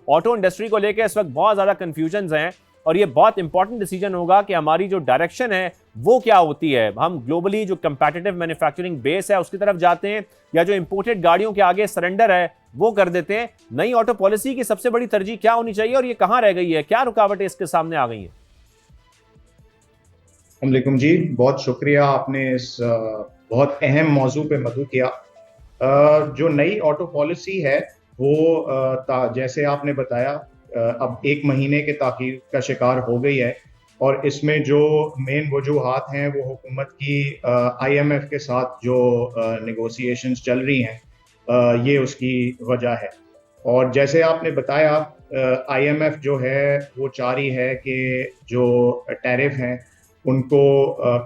Auto industry को लेकर इस वक्त बहुत ज़्यादा कन्फ्यूजन्स हैं और ये बहुत इंपॉर्टेंट डिसीजन होगा कि हमारी जो डायरेक्शन है वो क्या होती है। हम ग्लोबली जो कंपेटिटिव मैन्युफैक्चरिंग बेस है उसकी तरफ जाते हैं या जो इंपोर्टेड गाड़ियों के आगे सरेंडर है वो कर देते हैं। नई ऑटो पॉलिसी की सबसे बड़ी तरजीह क्या होनी चाहिए और ये कहां रह गई है, क्या रुकावटें इसके सामने आ गई हैं? वालेकुम जी, बहुत शुक्रिया, आपने इस बहुत अहम मौजू पे मदऊ किया। जो नई ऑटो पॉलिसी है वो जैसे आपने बताया अब 1 महीने के ताख़ीर का शिकार हो गई है और इसमें जो मेन वजूहात हैं वो हुकूमत की IMF के साथ जो नेगोशिएशंस चल रही हैं ये उसकी वजह है। और जैसे आपने बताया IMF जो है वो चाह रही है कि जो टैरिफ हैं उनको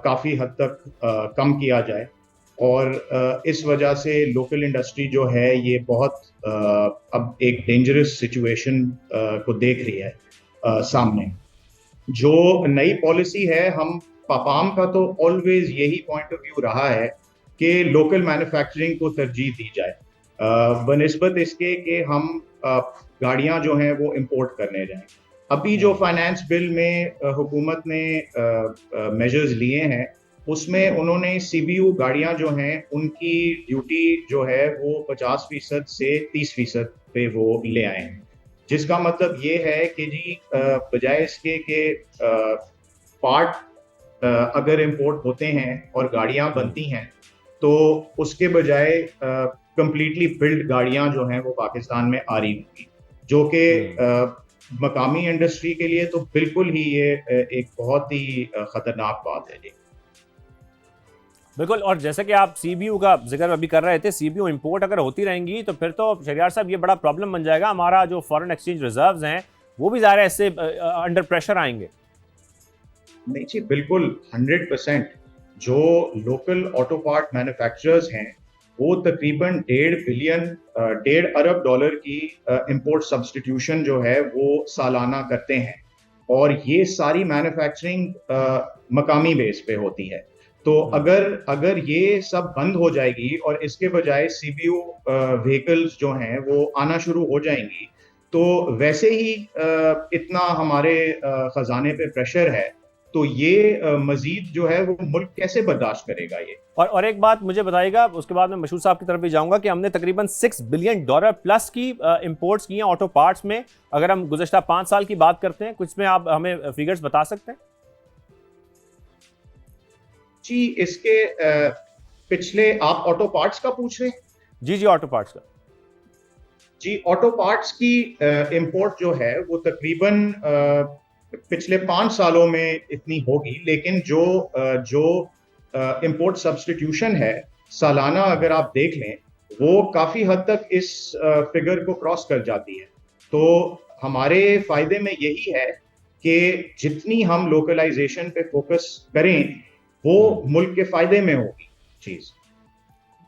काफ़ी हद तक कम किया जाए और इस वजह से लोकल इंडस्ट्री जो है ये बहुत अब एक डेंजरस सिचुएशन को देख रही है सामने। जो नई पॉलिसी है, हम पापाम का तो ऑलवेज यही पॉइंट ऑफ व्यू रहा है कि लोकल मैन्युफैक्चरिंग को तरजीह दी जाए बनिस्बत इसके कि हम गाड़ियां जो हैं वो इंपोर्ट करने जाएं। अभी जो फाइनेंस बिल में हुकूमत ने मेजर्स लिए हैं उसमें उन्होंने CBU गाड़ियां जो हैं उनकी ड्यूटी जो है वो 50% से 30% पे वो ले आए हैं, जिसका मतलब ये है कि जी बजाय इसके कि पार्ट अगर इंपोर्ट होते हैं और गाड़ियां बनती हैं तो उसके बजाय कंप्लीटली बिल्ड गाड़ियां जो हैं वो पाकिस्तान में आ रही होंगी, जो कि मकामी इंडस्ट्री के लिए तो बिल्कुल ही ये एक बहुत ही खतरनाक बात है जी। बिल्कुल, और जैसे कि आप CBU का जिक्र अभी कर रहे थे, CBU इंपोर्ट अगर होती रहेंगी तो फिर तो शहरियार साहब ये बड़ा प्रॉब्लम बन जाएगा। हमारा जो फॉरेन एक्सचेंज रिजर्व्स हैं वो भी ज़ाहिर है इससे अंडर प्रेशर आएंगे। नहीं जी, बिल्कुल 100%। जो लोकल ऑटो पार्ट मैन्युफैक्चरर्स हैं वो तकरीबन 1.5 अरब डॉलर की इंपोर्ट सब्सटीट्यूशन जो है वो सालाना करते हैं और ये सारी मैन्युफैक्चरिंग मकामी बेस पे होती है। तो अगर ये सब बंद हो जाएगी और इसके बजाय CBU व्हीकल्स जो हैं वो आना शुरू हो जाएंगी तो वैसे ही इतना हमारे खजाने पे प्रेशर है तो ये मजीद जो है वो मुल्क कैसे बर्दाश्त करेगा ये। और एक बात मुझे बताइएगा, उसके बाद मैं मशहूर साहब की तरफ भी जाऊंगा कि हमने तकरीबन $6 बिलियन प्लस की इंपोर्ट्स की हैं ऑटो पार्ट्स में। अगर हम गुज़श्ता 5 साल की बात करते हैं, कुछ में आप हमें फिगर्स बता सकते हैं? जी, इसके पिछले आप ऑटो पार्ट्स का पूछ रहे हैं? जी, ऑटो पार्ट्स का। जी, ऑटो पार्ट्स की इंपोर्ट जो है वो तकरीबन पिछले 5 सालों में इतनी होगी, लेकिन जो इंपोर्ट सब्स्टिट्यूशन है सालाना अगर आप देख लें वो काफी हद तक इस फिगर को क्रॉस कर जाती है। तो हमारे फायदे में यही है कि जितनी हम लोकलाइजेशन पे फोकस करें वो मुल्क के फायदे में होगी चीज।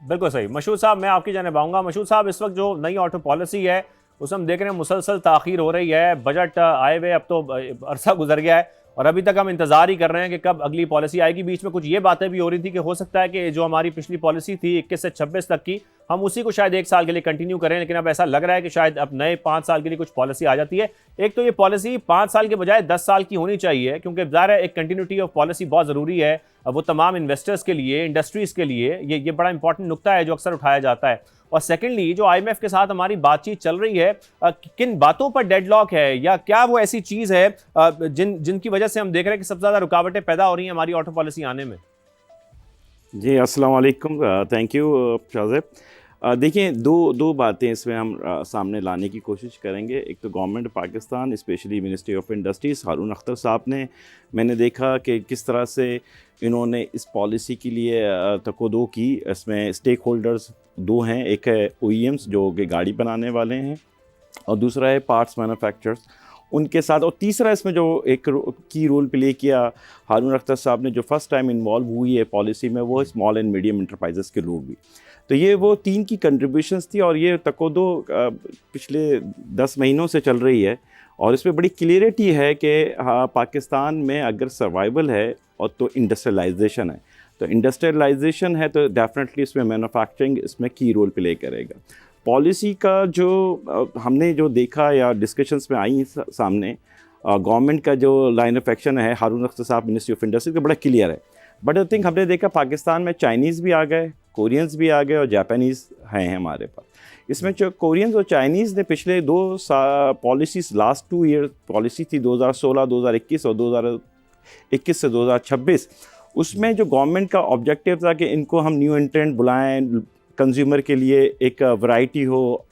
बिल्कुल सही। मशहूर साहब, मैं आपकी जानिब आऊँगा। मशहूर साहब, इस वक्त जो नई ऑटो पॉलिसी है उसमें हम देख रहे हैं मुसलसल ताख़ीर हो रही है। बजट आए हुए अब तो अरसा गुजर गया है और अभी तक हम इंतज़ार ही कर रहे हैं कि कब अगली पॉलिसी आएगी। बीच में कुछ ये बातें भी हो रही थी कि हो सकता है कि जो हमारी पिछली पॉलिसी थी 21 से 26 तक की, हम उसी को शायद 1 साल के लिए कंटिन्यू करें, लेकिन अब ऐसा लग रहा है कि शायद अब नए 5 साल के लिए कुछ पॉलिसी आ जाती है। एक तो ये पॉलिसी 5 साल के बजाय 10 साल की होनी चाहिए, क्योंकि ज़ाहिर है एक कंटिन्यूटी ऑफ पॉलिसी बहुत ज़रूरी है वो तमाम इन्वेस्टर्स के लिए, इंडस्ट्रीज़ के लिए। ये बड़ा इंपॉर्टेंट नुक्ता है जो अक्सर उठाया जाता है। और सेकेंडली, जो IMF के साथ हमारी बातचीत चल रही है, किन बातों पर डेडलॉक है या क्या वो ऐसी चीज़ है जिनकी वजह से हम देख रहे हैं कि सबसे ज़्यादा रुकावटें पैदा हो रही हैं हमारी ऑटो पॉलिसी आने में? जी, अस्सलाम वालेकुम। Thank you Shahzeb. देखिए, दो बातें इसमें हम सामने लाने की कोशिश करेंगे। एक तो government Pakistan, specially ministry of industries, Haroon Akhtar साहब ने, मैंने देखा कि किस तरह से इन्होंने इस पॉलिसी के लिए तकोदो की। इसमें स्टेक होल्डर्स 2 हैं, एक है OEMs जो कि गाड़ी बनाने वाले हैं और दूसरा है पार्ट्स मैन्युफैक्चरर्स उनके साथ, और तीसरा इसमें जो एक की रोल प्ले किया हारून अख्तर साहब ने, जो फर्स्ट टाइम इन्वॉल्व हुई है पॉलिसी में, वो स्मॉल एंड मीडियम इंटरप्राइजेस के लोग भी। तो ये वो 3 की कंट्रीब्यूशंस थी और ये तकोदो पिछले 10 महीनों से चल रही है और इसमें बड़ी क्लियरिटी है कि हाँ, पाकिस्तान में अगर सर्वाइवल है और तो इंडस्ट्रियलाइजेशन है, तो इंडस्ट्रियलाइजेशन है तो डेफिनेटली इसमें मैन्युफैक्चरिंग इसमें की रोल प्ले करेगा। पॉलिसी का जो हमने जो देखा या डिस्कशंस में आई सामने, गवर्नमेंट का जो लाइन ऑफ एक्शन है, हारून अख्तर साहब मिनिस्ट्री ऑफ इंडस्ट्री का बड़ा क्लियर है। बट आई थिंक हमने देखा पाकिस्तान में चाइनीज़ भी आ गए, कोरियंस भी आ गए और जापानीज़ हैं हमारे पास। इसमें जो कोरियंस और चाइनीज़ ने पिछले 2 पॉलिसीज़, लास्ट 2 ईयर पॉलिसी थी 2016, 2021 और 2021 से 2026, उसमें जो गवर्नमेंट का ऑब्जेक्टिव था कि इनको हम न्यू एंट्रेंट बुलाएं, कंज्यूमर के लिए एक वैरायटी हो,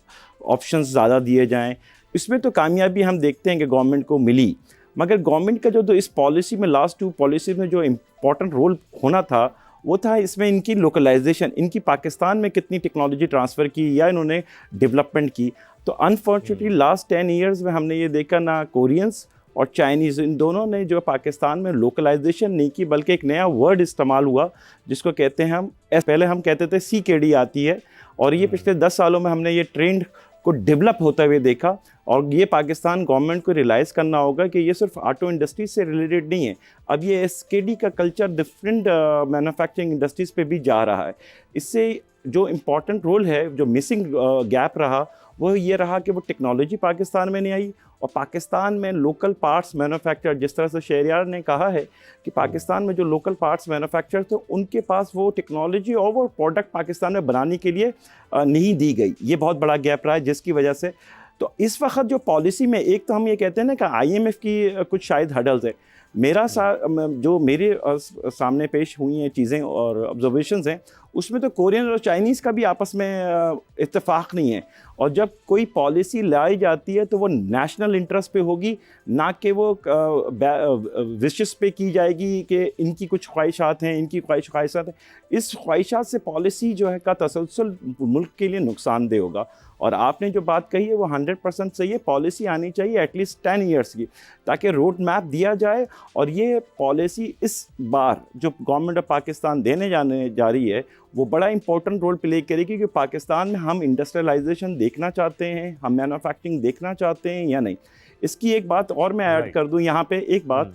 ऑप्शंस ज़्यादा दिए जाएं। इसमें तो कामयाबी हम देखते हैं कि गवर्नमेंट को मिली, मगर गवर्नमेंट का जो तो इस पॉलिसी में, लास्ट 2 पॉलिसी में जो इम्पॉर्टेंट रोल होना था वो था इसमें इनकी लोकलाइजेशन, इनकी पाकिस्तान में कितनी टेक्नोलॉजी ट्रांसफ़र की या इन्होंने डेवलपमेंट की। तो अनफॉर्चुनेटली लास्ट 10 ईयर्स में हमने ये देखा ना कोरियंस और चाइनीज़, इन दोनों ने जो पाकिस्तान में लोकलाइजेशन नहीं की, बल्कि एक नया वर्ड इस्तेमाल हुआ जिसको कहते हैं हम, पहले हम कहते थे CKD आती है, और ये पिछले 10 सालों में हमने ये ट्रेंड को डेवलप होते हुए देखा। और ये पाकिस्तान गवर्नमेंट को रियलाइज़ करना होगा कि ये सिर्फ ऑटो इंडस्ट्री से रिलेटेड नहीं है, अब ये SKD का कल्चर डिफरेंट मैन्युफैक्चरिंग इंडस्ट्रीज़ पे भी जा रहा है। इससे जो इम्पॉर्टेंट रोल है, जो मिसिंग गैप रहा, वो ये रहा कि वो टेक्नोलॉजी पाकिस्तान में नहीं आई, और पाकिस्तान में लोकल पार्ट्स मैन्युफैक्चर, जिस तरह से शहरियार ने कहा है कि पाकिस्तान में जो लोकल पार्ट्स मैन्युफैक्चर थे उनके पास वो टेक्नोलॉजी और वो प्रोडक्ट पाकिस्तान में बनाने के लिए नहीं दी गई। ये बहुत बड़ा गैप रहा है, जिसकी वजह से तो इस वक्त जो पॉलिसी में, एक तो हम ये कहते हैं ना कि IMF की कुछ शायद हडल्स है, जो मेरे सामने पेश हुई हैं चीज़ें और ऑब्जर्वेशंस हैं, उसमें तो कोरियन और चाइनीज़ का भी आपस में इत्तेफाक नहीं है। और जब कोई पॉलिसी लाई जाती है तो वो नेशनल इंटरेस्ट पे होगी, ना कि वो विशेस पे की जाएगी कि इनकी कुछ ख्वाहिशात हैं, इनकी ख्वाहिशात हैं। इस ख्वाहिशात से पॉलिसी जो है का तसलसल मुल्क के लिए नुकसानदेह होगा। और आपने जो बात कही है वो 100% सही है, पॉलिसी आनी चाहिए एटलीस्ट 10 ईयर्स की, ताकि रोड मैप दिया जाए। और ये पॉलिसी इस बार जो गवर्नमेंट ऑफ पाकिस्तान देने जा रही है वो बड़ा इंपॉर्टेंट रोल प्ले करेगी कि पाकिस्तान में हम इंडस्ट्रियलाइजेशन देखना चाहते हैं, हम मैन्युफैक्चरिंग देखना चाहते हैं या नहीं। इसकी एक बात और मैं ऐड कर दूं यहाँ पे, एक बात,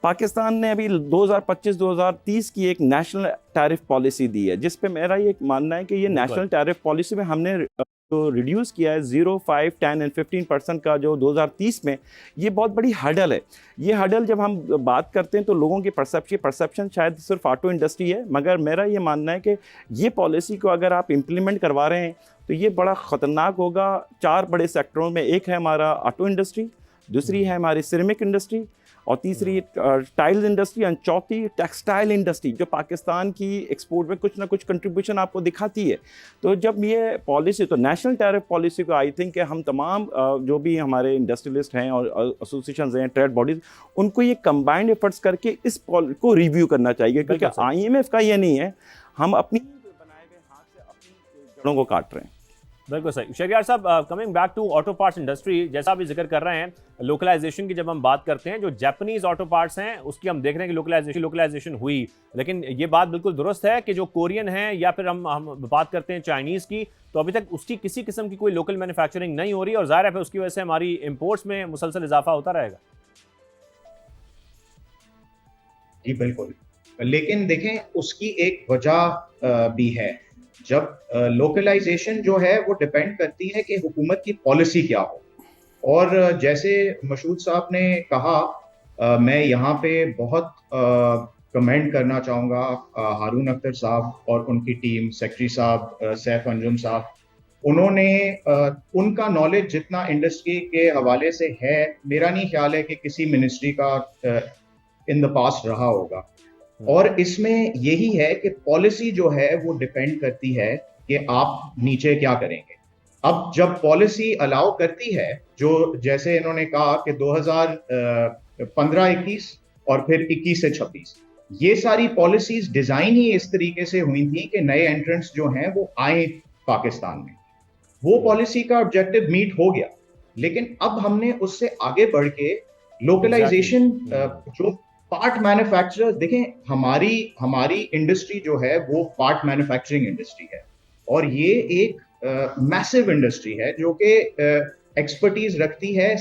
पाकिस्तान ने अभी 2025-2030 की एक नेशनल टैरिफ पॉलिसी दी है, जिस पे मेरा ये मानना है कि ये नेशनल टैरिफ पॉलिसी में हमने तो रिड्यूस किया है 0, 5, 10 एंड 15% का जो 2030 में, ये बहुत बड़ी हर्डल है। ये हर्डल जब हम बात करते हैं तो लोगों की परसेप्शन शायद सिर्फ ऑटो इंडस्ट्री है, मगर मेरा ये मानना है कि ये पॉलिसी को अगर आप इम्प्लीमेंट करवा रहे हैं तो ये बड़ा ख़तरनाक होगा 4 बड़े सेक्टरों में। एक है हमारा ऑटो इंडस्ट्री, दूसरी है हमारी सिरेमिक इंडस्ट्री, और तीसरी टाइल्स इंडस्ट्री, और चौथी टेक्सटाइल इंडस्ट्री, जो पाकिस्तान की एक्सपोर्ट में कुछ ना कुछ कंट्रीब्यूशन आपको दिखाती है। तो जब ये पॉलिसी, तो नेशनल टैरिफ पॉलिसी को आई थिंक हम तमाम जो भी हमारे इंडस्ट्रियलिस्ट हैं और एसोसिएशंस हैं, ट्रेड बॉडीज़, उनको ये कंबाइंड एफर्ट्स करके इस को रिव्यू करना चाहिए, क्योंकि IMF का ये नहीं है, हम अपनी बनाए हुए हाथ से अपनी जड़ों को काट रहे हैं। बिल्कुल सही। शहरियार साहब, coming back to auto parts industry, जैसा आप जिक्र कर रहे हैं लोकलाइजेशन की, जब हम बात करते हैं जो जापानीज ऑटो पार्ट्स हैं उसकी हम देख रहे हैं कि लोकलाइजेशन हुई, लेकिन ये बात बिल्कुल दुरुस्त है कि जो कोरियन है या फिर हम बात करते हैं चाइनीज़ की, तो अभी तक उसकी किसी किस्म की कोई लोकल मैन्युफैक्चरिंग नहीं हो रही, और ज़ाहिर है फिर उसकी वजह से हमारी इम्पोर्ट्स में मुसलसल इजाफा होता रहेगा। जी बिल्कुल, लेकिन देखें उसकी एक वजह भी है। जब लोकलाइजेशन जो है वो डिपेंड करती है कि हुकूमत की पॉलिसी क्या हो, और जैसे मशहूद साहब ने कहा, मैं यहाँ पे बहुत कमेंट करना चाहूँगा हारून अख्तर साहब और उनकी टीम, सेक्रेटरी साहब सैफ अंजुम साहब, उन्होंने उनका नॉलेज जितना इंडस्ट्री के हवाले से है, मेरा नहीं ख्याल है कि किसी मिनिस्ट्री का इन द पास्ट रहा होगा। और इसमें यही है कि पॉलिसी जो है वो डिपेंड करती है कि आप नीचे क्या करेंगे। अब जब पॉलिसी अलाउ करती है, जो जैसे इन्होंने कहा कि 2015-21 और फिर 21 से 26, ये सारी पॉलिसीज डिजाइन ही इस तरीके से हुई थी कि नए एंट्रेंट्स जो हैं वो आए पाकिस्तान में। वो पॉलिसी का ऑब्जेक्टिव मीट हो गया, लेकिन अब हमने उससे आगे बढ़ के लोकलाइजेशन, जो पार्ट मैन्युफैक्चरर्स, देखें हमारी इंडस्ट्री जो है वो पार्ट मैन्युफैक्चरिंग इंडस्ट्री है, और ये एक मैसिव इंडस्ट्री है जो कि एक्सपर्टीज रखती है,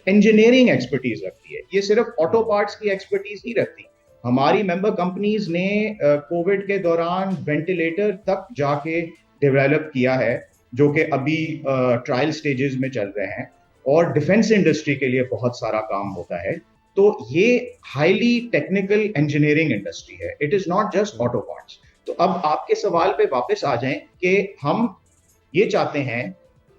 इंजीनियरिंग एक्सपर्टीज रखती है। ये सिर्फ ऑटो पार्ट्स की एक्सपर्टीज नहीं रखती। हमारी मेंबर कंपनीज ने कोविड के दौरान वेंटिलेटर तक जाके डेवलप किया है, जो कि अभी ट्रायल स्टेजेस में चल रहे हैं, और डिफेंस इंडस्ट्री के लिए बहुत सारा काम होता है। तो ये हाईली टेक्निकल इंजीनियरिंग इंडस्ट्री है, it is not just auto parts. तो अब आपके सवाल पे वापस आ जाएं कि हम ये चाहते हैं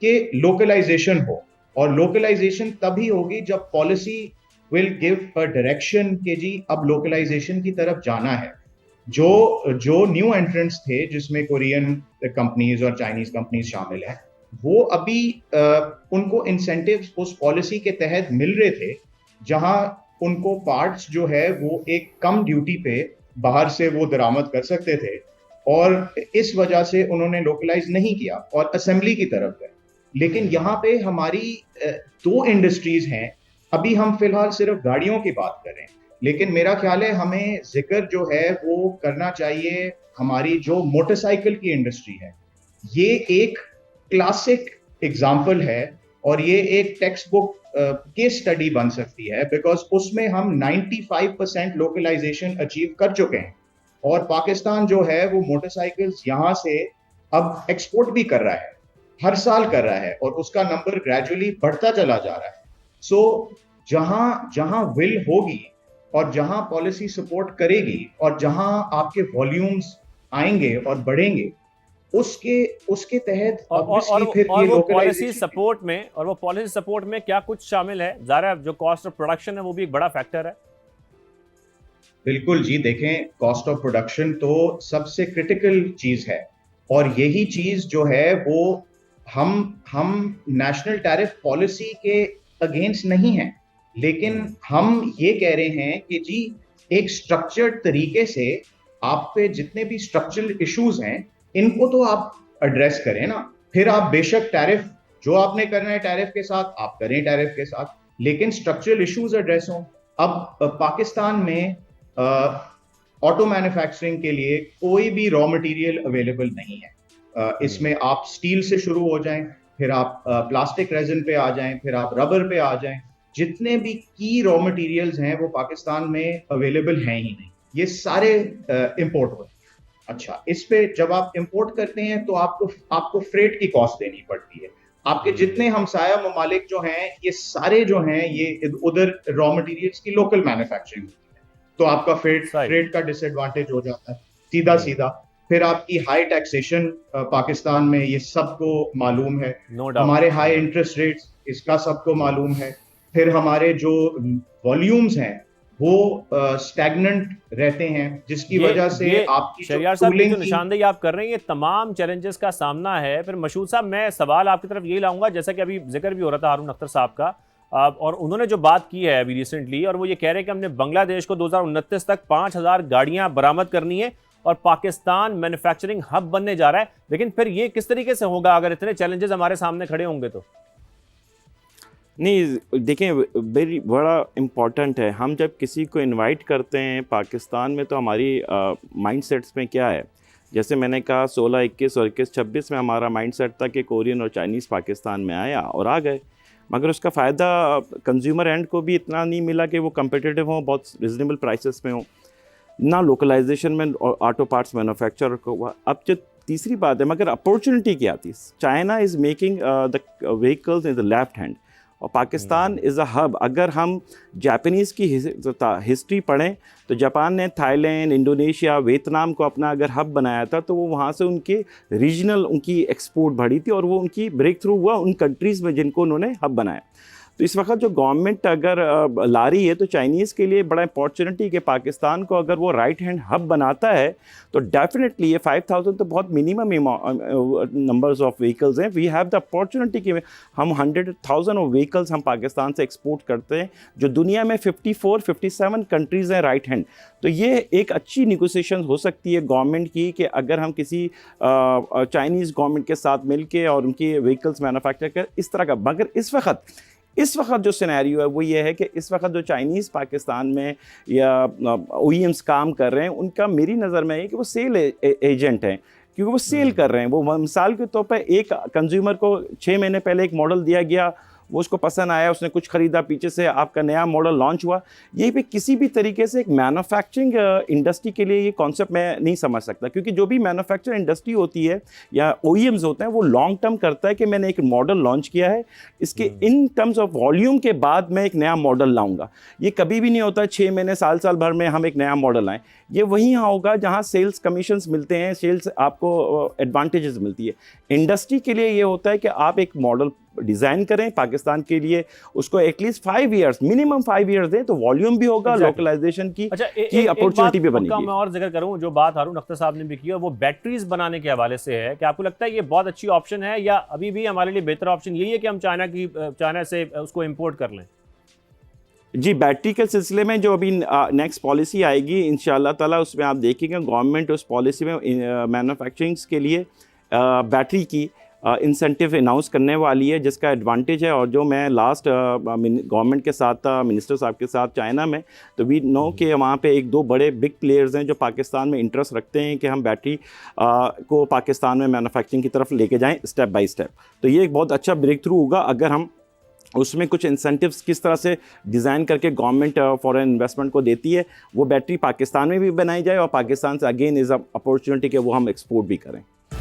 कि लोकलाइजेशन हो, और लोकलाइजेशन तभी होगी जब policy will give a direction कि जी अब लोकलाइजेशन की तरफ जाना है। जो न्यू एंट्रेंट्स थे, जिसमें कोरियन कंपनीज और चाइनीज कंपनीज शामिल हैं, वो अभी उनको इंसेंटिव्स उस पॉलिसी के तहत मिल रहे थे, जहां उनको पार्ट्स जो है वो एक कम ड्यूटी पे बाहर से वो दरामद कर सकते थे, और इस वजह से उन्होंने लोकलाइज नहीं किया और असेंबली की तरफ गए। लेकिन यहाँ पे हमारी दो इंडस्ट्रीज हैं। अभी हम फिलहाल सिर्फ गाड़ियों की बात करें, लेकिन मेरा ख्याल है हमें जिक्र जो है वो करना चाहिए हमारी जो मोटरसाइकिल की इंडस्ट्री है। ये एक क्लासिक एग्जाम्पल है, और ये एक टेक्स्ट बुक केस स्टडी बन सकती है, बिकॉज उसमें हम 95% लोकलाइजेशन अचीव कर चुके हैं, और पाकिस्तान जो है वो मोटरसाइकिल्स यहाँ से अब एक्सपोर्ट भी कर रहा है, हर साल कर रहा है, और उसका नंबर ग्रेजुअली बढ़ता चला जा रहा है। सो जहां जहां विल होगी, और जहां पॉलिसी सपोर्ट करेगी, और जहां आपके वॉल्यूम्स आएंगे और बढ़ेंगे, उसके उसके तहत ऑब्वियसली फिर और ये वो पॉलिसी लोकलाइजेशन सपोर्ट में क्या कुछ शामिल है? ज़ाहिर है जो कॉस्ट ऑफ प्रोडक्शन है वो भी एक बड़ा फैक्टर है। बिल्कुल जी, देखें, कॉस्ट ऑफ प्रोडक्शन तो सबसे क्रिटिकल चीज है, और यही चीज जो है वो हम नेशनल टैरिफ पॉलिसी के अगेंस्ट नहीं है, लेकिन हम ये कह रहे हैं कि जी एक स्ट्रक्चर्ड तरीके से आप पे जितने भी स्ट्रक्चरल इश्यूज हैं, इनको तो आप एड्रेस करें ना। फिर आप बेशक टैरिफ जो आपने करना है टैरिफ के साथ आप करें, टैरिफ के साथ, लेकिन स्ट्रक्चरल इश्यूज एड्रेस हों। अब पाकिस्तान में ऑटो मैन्युफैक्चरिंग के लिए कोई भी रॉ मटेरियल अवेलेबल नहीं है। इसमें आप स्टील से शुरू हो जाएं, फिर आप प्लास्टिक रेजिन पे आ जाएं, फिर आप रबर पे आ जाएं, जितने भी की रॉ मटेरियल्स हैं वो पाकिस्तान में अवेलेबल हैं ही नहीं, ये सारे इंपोर्ट होते हैं। अच्छा, इस पे जब आप इंपोर्ट करते हैं तो आपको फ्रेट की कॉस्ट देनी पड़ती है। आपके जितने हमसाया ममालिक जो हैं, ये सारे जो हैं ये उधर रॉ मटेरियल्स की लोकल मैन्युफैक्चरिंग होती है, तो आपका फ्रेट का डिसएडवांटेज हो जाता है सीधा सीधा। फिर आपकी हाई टैक्सेशन पाकिस्तान में, ये सबको मालूम है। हमारे हाई इंटरेस्ट रेट्स, इसका सबको मालूम है। फिर हमारे जो वॉल्यूम्स हैं वो स्टैग्नेंट रहते हैं, जिसकी वजह से आपकी शहरियार साहब जो निशानदेही आप कर रहे हैं, ये तमाम चैलेंजेस का सामना है। फिर मशहूद साहब, मैं सवाल आपकी तरफ यही लाऊंगा, जैसा कि अभी जिक्र भी हो रहा था हारून अख्तर साहब का, और उन्होंने जो बात की है अभी रिसेंटली, और वो ये कह रहे हैं कि हमने बांग्लादेश को 2029 तक 5000 गाड़ियां बरामद करनी है और पाकिस्तान मैन्युफैक्चरिंग हब बनने जा रहा है। लेकिन फिर ये किस तरीके से होगा अगर इतने चैलेंजेस हमारे सामने खड़े होंगे तो? नहीं, देखें, वेरी बड़ा इम्पॉर्टेंट है। हम जब किसी को इनवाइट करते हैं पाकिस्तान में, तो हमारी माइंडसेट्स में क्या है, जैसे मैंने कहा 16, 21 और 21, 26 में हमारा माइंडसेट था कि कोरियन और चाइनीज़ पाकिस्तान में आया और आ गए, मगर उसका फ़ायदा कंज्यूमर एंड को भी इतना नहीं मिला कि वो कम्पिटिटिव हों, बहुत रिजनेबल प्राइसेस में हों, ना लोकलाइजेशन में ऑटो पार्ट्स मैन्युफैक्चर को। अब जो तीसरी बात है, मगर अपॉर्चुनिटी क्या थी? China is making the vehicles in the left hand, और पाकिस्तान इज़ अ हब। अगर हम जापानीज़ की हिस्ट्री पढ़ें तो जापान ने थाईलैंड, इंडोनेशिया, वियतनाम को अपना अगर हब बनाया था, तो वो वहाँ से उनके रीजनल उनकी एक्सपोर्ट बढ़ी थी, और वो उनकी ब्रेक थ्रू हुआ उन कंट्रीज़ में जिनको उन्होंने हब बनाया। तो इस वक्त जो गवर्नमेंट अगर ला रही है, तो चाइनीज़ के लिए बड़ा अपॉर्चुनिटी कि पाकिस्तान को अगर वो राइट हैंड हब बनाता है, तो डेफिनेटली ये 5000 तो बहुत मिनिमम नंबर्स ऑफ व्हीकल्स हैं। वी हैव द अपॉर्चुनिटी कि हम 100,000 ऑफ व्हीकल्स हम पाकिस्तान से एक्सपोर्ट करते हैं, जो दुनिया में 54-57 कंट्रीज़ हैं राइट हैंड। तो ये एक अच्छी निगोसिएशन हो सकती है गवर्नमेंट की, कि अगर हम किसी चाइनीज़ गवर्नमेंट के साथ मिल के और उनकी व्हीकल्स मैन्युफैक्चर कर इस तरह का। मगर इस वक्त जो सिनेरियो है वो ये है कि इस वक्त जो चाइनीज़ पाकिस्तान में या OEMs काम कर रहे हैं, उनका मेरी नज़र में है कि वो सेल एजेंट हैं, क्योंकि वो सेल कर रहे हैं। वो मिसाल के तौर पर एक कंज्यूमर को 6 महीने पहले एक मॉडल दिया गया, वो उसको पसंद आया, उसने कुछ ख़रीदा, पीछे से आपका नया मॉडल लॉन्च हुआ। ये भी किसी भी तरीके से एक मैन्युफैक्चरिंग इंडस्ट्री के लिए ये कॉन्सेप्ट मैं नहीं समझ सकता, क्योंकि जो भी मैन्युफैक्चरिंग इंडस्ट्री होती है या OEMs होते हैं वो लॉन्ग टर्म करता है कि मैंने एक मॉडल लॉन्च किया है, इसके इन टर्म्स ऑफ वॉल्यूम के बाद मैं एक नया मॉडल लाऊंगा। ये कभी भी नहीं होता 6 महीने साल भर में हम एक नया मॉडल लाएं। ये वहीं होगा जहां सेल्स कमीशंस मिलते हैं, सेल्स आपको एडवांटेजेस मिलती है। इंडस्ट्री के लिए ये होता है कि आप एक मॉडल डिज़ाइन करें पाकिस्तान के लिए, उसको एटलीस्ट 5 ईयर्स, मिनिमम 5 ईयर्स दें, तो वॉल्यूम भी होगा, लोकलाइजेशन की अपॉर्चुनिटी भी बनेगी। मैं और जिक्र करूं, जो बात हारून अख्तर साहब ने भी की, और वो बैटरीज बनाने के हवाले से है कि आपको लगता है ये बहुत अच्छी ऑप्शन है, या अभी भी हमारे लिए बेहतर ऑप्शन यही है कि हम चाइना से उसको इम्पोर्ट कर लें? जी, बैटरी के सिलसिले में जो अभी नेक्स्ट पॉलिसी आएगी इंशाअल्लाह ताला, उसमें आप देखेंगे गवर्नमेंट उस पॉलिसी में मैन्युफैक्चरिंग्स के लिए बैटरी की इंसेंटिव अनाउंस करने वाली है, जिसका एडवांटेज है। और जो मैं लास्ट गवर्नमेंट के साथ था, मिनिस्टर साहब के साथ चाइना में, तो वी नो कि वहाँ पे 1-2 बड़े बिग प्लेयर्स हैं जो पाकिस्तान में इंटरेस्ट रखते हैं कि हम बैटरी को पाकिस्तान में मैन्युफैक्चरिंग की तरफ लेके जाएं स्टेप बाय स्टेप। तो ये एक बहुत अच्छा ब्रेक थ्रू होगा अगर हम उसमें कुछ इंसेंटिव्स किस तरह से डिज़ाइन करके गवर्नमेंट फॉरेन इन्वेस्टमेंट को देती है, वो बैटरी पाकिस्तान में भी बनाई जाए और पाकिस्तान से अगेन इज़ अ अपॉर्चुनिटी कि वो हम एक्सपोर्ट भी करें।